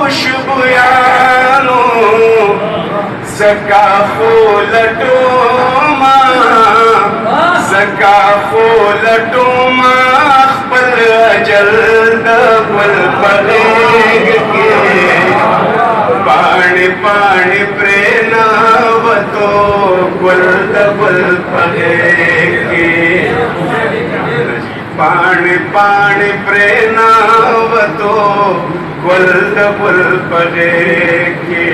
خوشبویانو زکا خو لټوما زکا خو لټوما خپل اجل د ګل په غېږ کې پاڼې پاڼې پرې ناوتو ګل د ګل په غېږ کې پاڼې پاڼې پرې ناوتو ګل د ګل په غېږ کې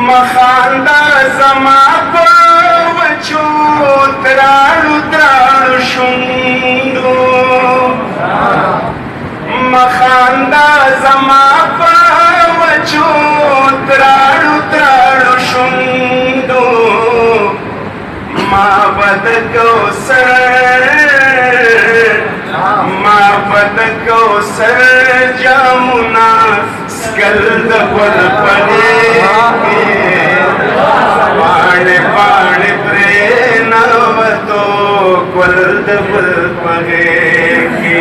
مخانده زما په وچو تراړو تراړو شونډو مخانده زما په وچو تراړو تراړو شونډو ما بد کوثر ما بد کوثر جامونه سکل د ګل په غېږ کې پاڼې پاڼې پرې ناوتو ګل د ګل په غېږ کې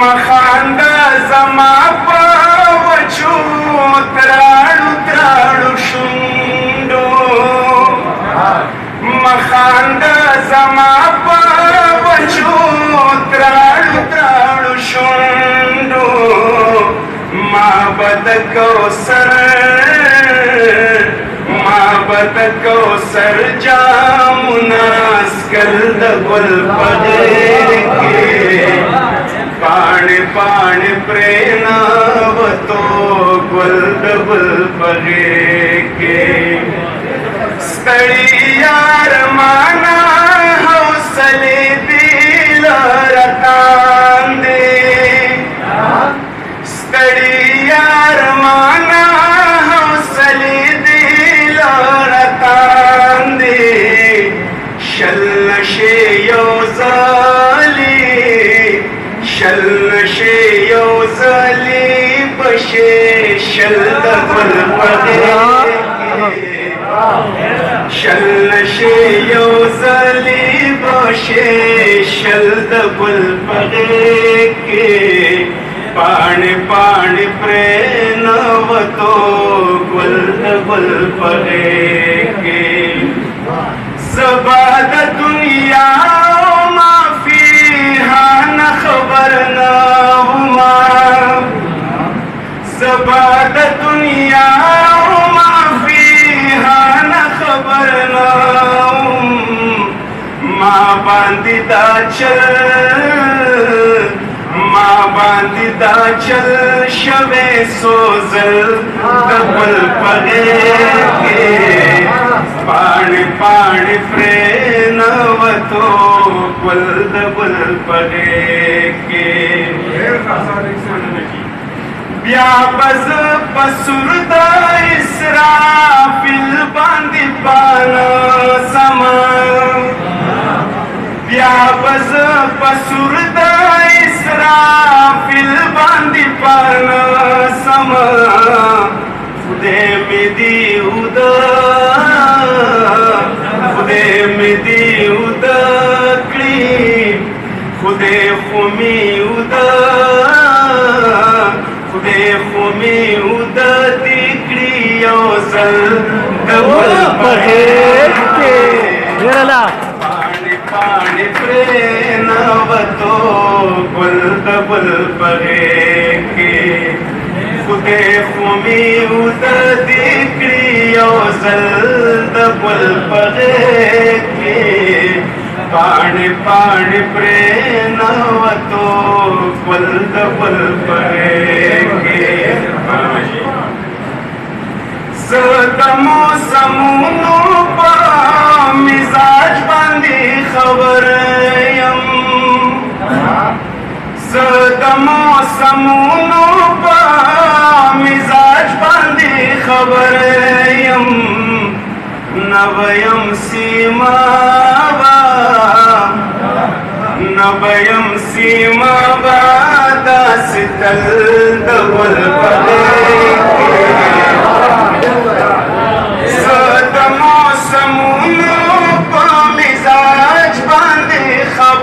مخانده زما په وچو تراړو تراړو شونډو مخانده زما په وچو تراړو تراړو شونډو ما بد کوثر جامونه سکل د ګل په غېږ کې پاڼې پاڼې پرې ناوتو ګل د ګل په غېږ کې ستړي ارمانه حوصلې دې لره تاندې ستړي ارمانه حوصلې دې لره تاندې شل نشې یو ځلې شل نشې یو ځلې بشې شل د ګل په غېږ کې شل نشې یو ځلې بشې شل د ګل په غېږ کې پاڼې پاڼې پرې ناوتو ګل د ګل په غېږ کې زبا د دنیا ما فيها نه خبر نه وما زبا د دنیا ما فيها نه خبر نه ما باندې دا چل ما باندې دا چل شوه سوزل د ګل په غېږ کې پاڼې پاڼې پرې ناوتو ګل د ګل په غېږ کې بیا بز پسور د اسرافیل باندې پانا سما بیا بز پسور د اسرافیل باندې پانا سما خدای مې دی ودا خدای مې دی ودا کړی خدای خو مې ودا خدای خو مې ودا دې کړی یو ځل د ګل په غېږ کې پاڼې پاڼې پرې ناوتو ګل د ګل په غېږ کې خدای خو مې ودا دې کړی یو ځل د ګل په غېږ کې پاڼې پاڼې پرې ناوتو ګل د ګل په غېږ کې زه د موسمونو په مزاج باندې خبر یم زه د موسمونو په مزاج باندې خبر یم نویم سیما نویم سیما با داسې تل د ګل په غېږ کې زه د موسمونو په مزاج باندې خبر